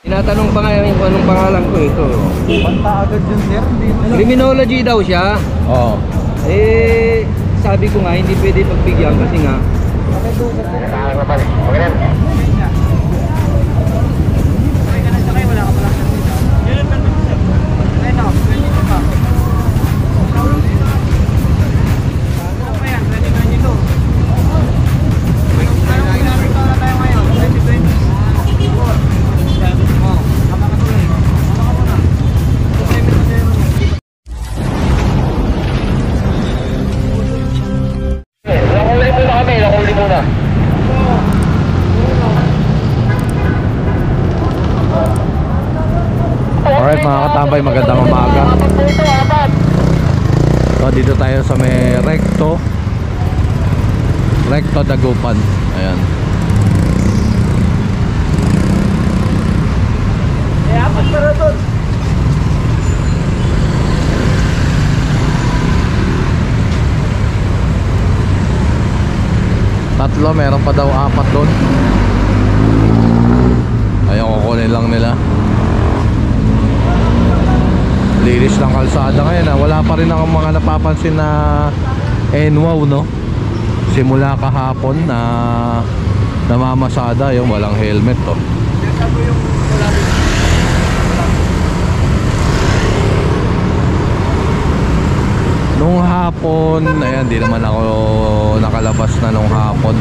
Tinatanong pa nga yung anong pangalan ko ito. Banta agad yun, sir. Criminology daw siya. Oo. Eh, sabi ko nga hindi pwede pagbigyan kasi nga. Alright mga katambay, magandang umaga. So dito tayo sa may Recto Dagupan. Ayan. Apat para doon. Tatlo, meron pa daw apat doon. Ayun, kukunin lang nila. Linis ng kalsada ngayon, wala pa rin akong mga napapansin na NWOW, no? Simula kahapon na namamasada yung walang helmet, to. Nung hapon, ayan, di naman ako nakalabas na nung hapon.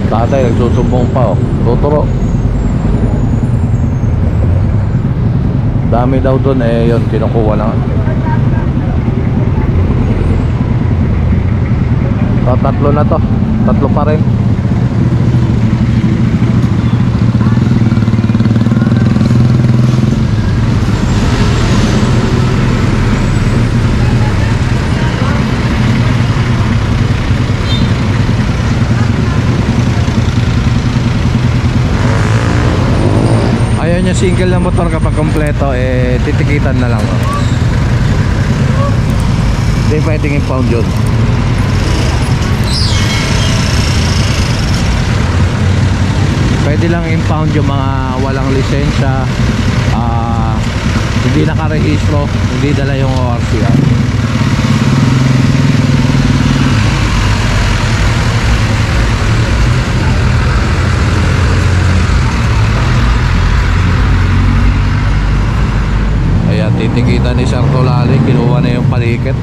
Tatay, nagsusumbong pa, oh. Tuturo. Dami daw dun, eh, yun, kinukuha lang. So, tatlo na to. Tatlo pa rin. Ayun yung single na motor kapag kompleto, eh titikitan na lang, oh. Hindi pwedeng impound yun. Pwede lang impound yung mga walang lisensya, hindi nakarehistro, hindi dala yung ORCR. Titikita ni Sir Tolali, kinuha na yung palikit.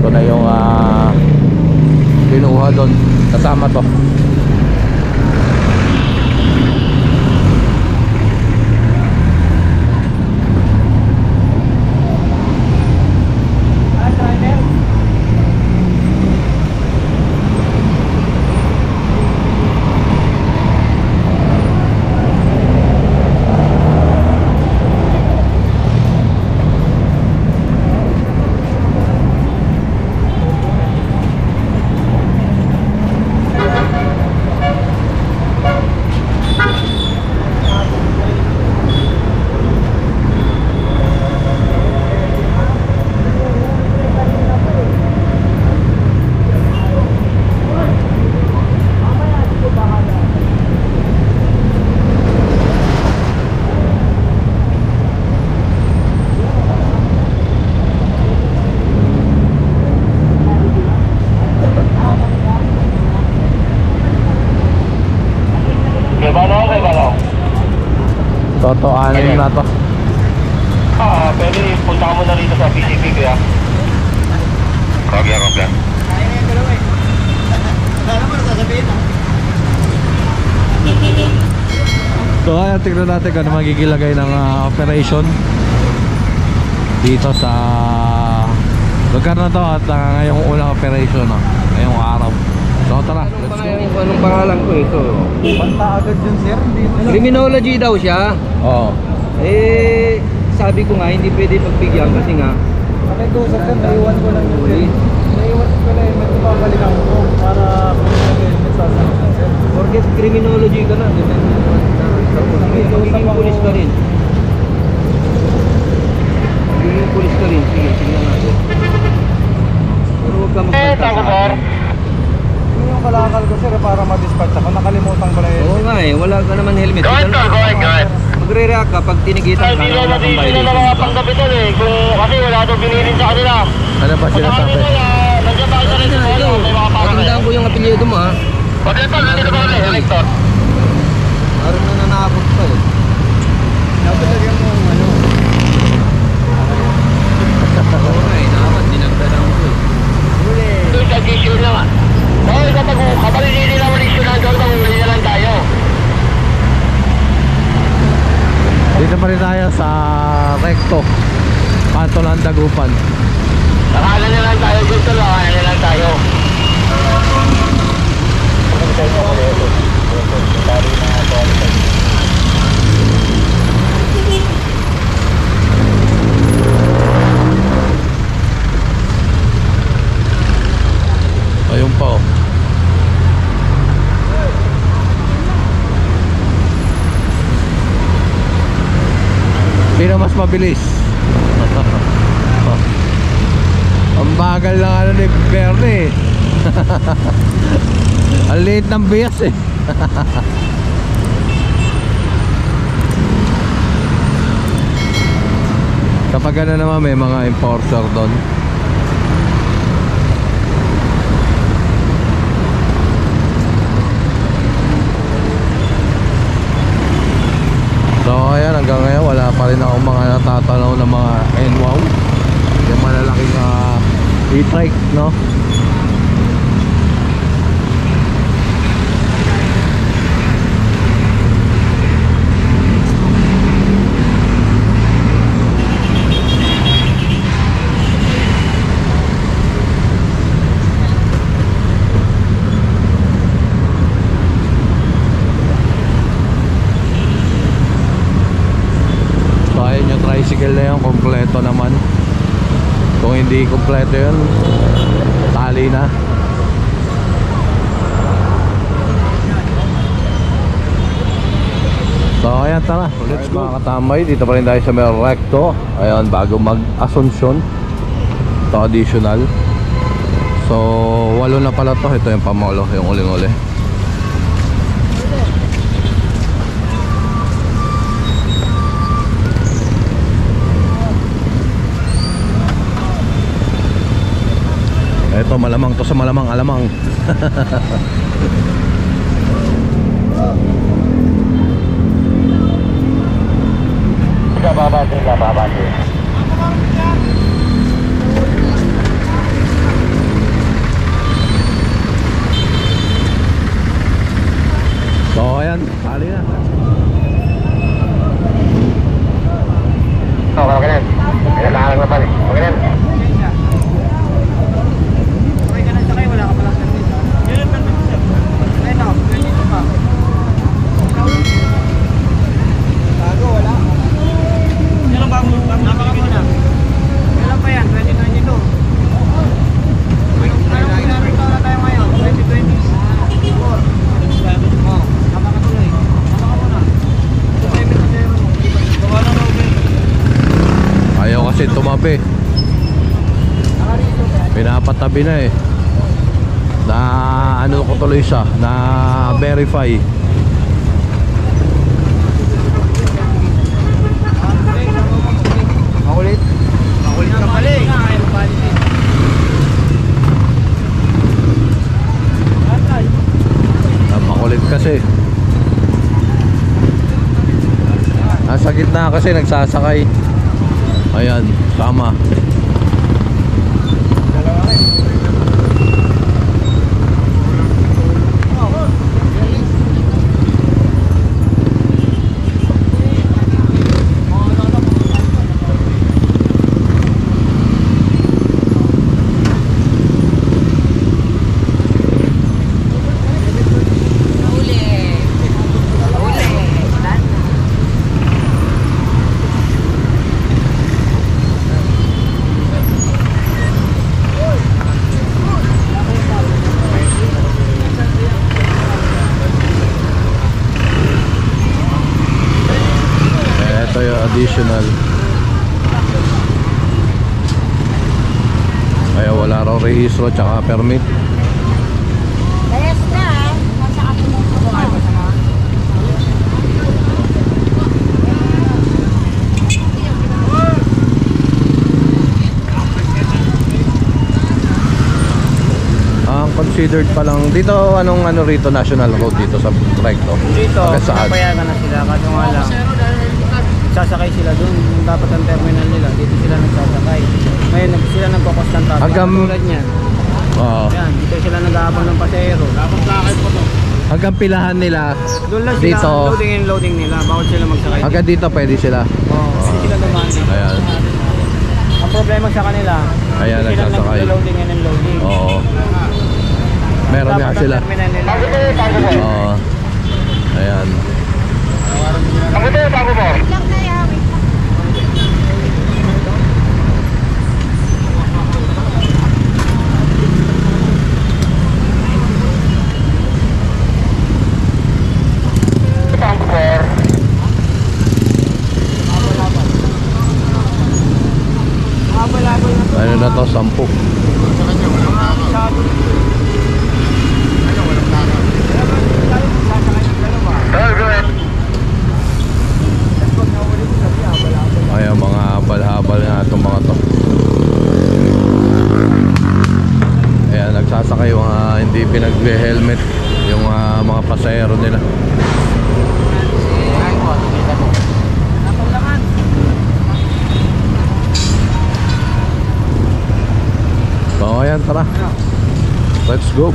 Ito na yung kinuha doon, kasama to. Toto, anim na to. punta ka muna rito sa PCP kuya. Copy. So ayan, tignan natin kung ano magiging lagay ng operation dito sa lugar na to at ngayong unang operation, ngayong araw. So tara, let's go. Anong pangalan ko ito? Banta agad yun, sir. Criminology daw siya. Oo. Sabi ko nga, hindi pwede pagbigyan kasi nga. Pakitusap, sir. Naiwan ko lang yun, sir. Naiwan ko na yun. Magpapalik ako para kung nag-helmet sa sanction, sir. Forget criminology ka na. Magiging pulis ka rin. Magiging pulis ka rin. Sige, tignan natin. Pero huwag ka magpalta sa akin. Yun yung kalakal ko, sir, para ma-dispatch ako. Nakalimutan ko na yun. Oo nga wala ka naman helmet. Go ahead. Magre-react ka pag tinigitan ka Hindi na na kung natin na mga pangkapital eh. Kasi wala ito binilin sa kanila. Ano ba sinasabi? Nandiyan tayo sa rin sa Ito, patandaan ko yung apelyido mo, ha. Pag-ito, nandito ba kami? Elector. Parang nananakot pa eh. Dapat lagyan mo ano. Oo nga dapat dinagdagan ko eh. Ito sa issue lang. Oo, kapag hindi naman issue lang doon, mahuli na lang tayo. Dito pa rin tayo sa Recto, Kanto ng Dagupan. Nakalan na lang tayo dito, nakalan na lang tayo. Ayun pa, oh. Sino mas mabilis? Ang bagal lang ano ni Berne eh. Ang liit ng bias eh. Kapag ano naman may mga enforcer doon. So ayan, hanggang ngayon wala pa rin akong mga natatanaw ng mga NWOW, yung malalaking e-trike, no? Tricycle na yun, kompleto naman. Kung hindi kompleto yun, tali na. So ayan, tara, let's go mga katambay. Dito pa rin tayo sa may Recto. Ayan, bago mag-Asuncion. Ito additional. So 8 na pala to. Ito yung Pamolo, yung uling-uli. Ito malamang to sa malamang alamang. Babati. So ayan, tali na. Okay na. Kailangan na pala. Okay na. Ayaw kasi tumabi. Pinapatabi na eh. Na ano ko tuloy siya, na verify. Makulit ka pala eh. Makulit kasi. Nasa gitna kasi nagsasakay. Ayan, sama. Ito yung additional. Kaya wala raw rehistro tsaka permit. Ang considered pa lang dito, anong ano rito, national road dito sa Recto? Dito, Okay, saan? napayagan na sila. Kaso nga lang, sasakay sila dun. Yung dapat ang terminal nila, dito sila nagsasakay. Ngayon, sila nagkakostanta. Tulad niyan. Oo. Yan, dito sila nag-aabang ng pasero. Hanggang pilahan nila Doon lang sila, dito. loading and loading nila. Bawal sila magsakay. Hanggang dito pwede sila. Oo, hindi sila demanding. Ayan. Ang problema sa kanila, Ayan, hindi sila nagsasakay. nag-loading and unloading. Oo. Meron nga Dapat sila. ang terminal nila. Oo. Ayan. Bago to, bago mo. Ano na to? 10. Ayan, mga habal-habal nga itong mga to. Ayan, nagsasakay yung hindi pinag-helmet yung mga pasahero nila. So ayan, tara. Let's go.